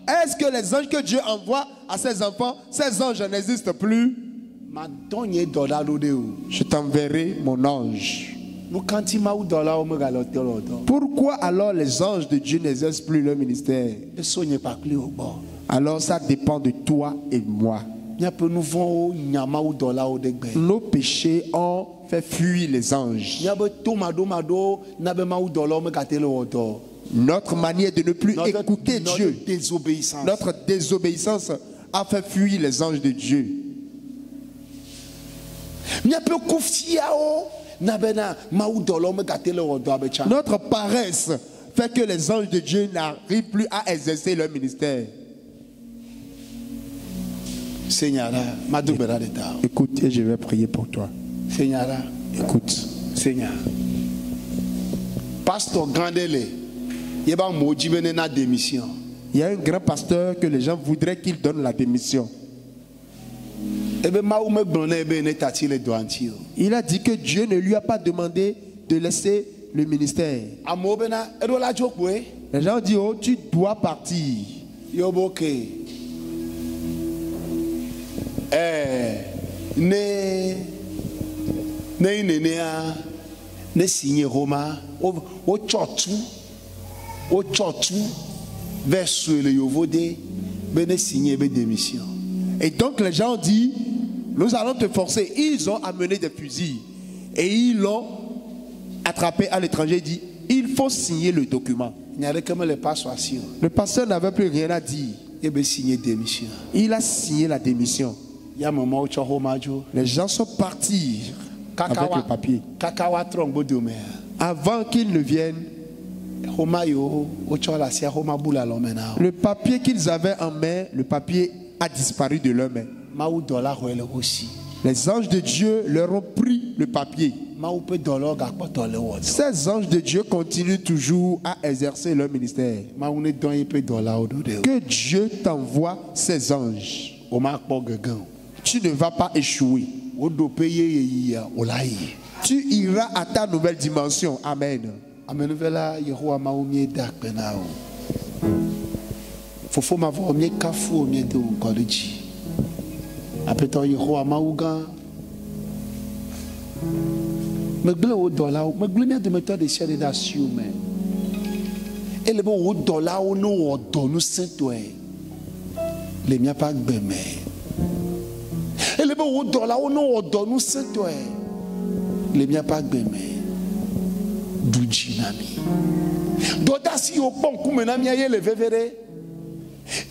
Est-ce que les anges que Dieu envoie à ses enfants, ces anges n'existent plus? Je t'enverrai mon ange. Pourquoi alors les anges de Dieu n'exercent plus leur ministère? Alors ça dépend de toi et moi. Nos péchés ont fait fuir les anges. Notre manière de ne plus écouter Dieu, notre désobéissance a fait fuir les anges de Dieu. Notre paresse fait que les anges de Dieu n'arrivent plus à exercer leur ministère. Seigneur, écoute et je vais prier pour toi. Seigneur, écoute. Seigneur, pasteur Grandele, il y a un grand pasteur que les gens voudraient qu'il donne la démission. Il a dit que Dieu ne lui a pas demandé de laisser le ministère. Les gens disent, oh, tu dois partir. Ne signé Roma au chotu vers le Yovode ben signé be démission. Et donc les gens ont dit, nous allons te forcer. Ils ont amené des fusils et ils l'ont attrapé à l'étranger. Il dit, il faut signer le document. Le pasteur n'avait plus rien à dire. Il a signé la démission. Les gens sont partis avec le papier. Avant qu'ils ne viennent, le papier qu'ils avaient en main, le papier a disparu de leurs mains. Les anges de Dieu leur ont pris le papier. Ces anges de Dieu continuent toujours à exercer leur ministère. Que Dieu t'envoie ces anges. Tu ne vas pas échouer. Tu iras à ta nouvelle dimension. Amen. Les miens pas gbemé Dujinami Doda si au bon coup menami aye le vevere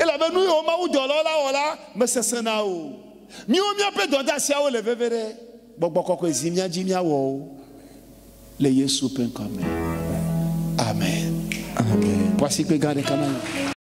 et la benu o ma u dola ola me sesena o mi o mi ape doda si o le vevere gbogbo koko ezimia jimia wo le Yesu pen comme amen amen. Voici que garde quand même.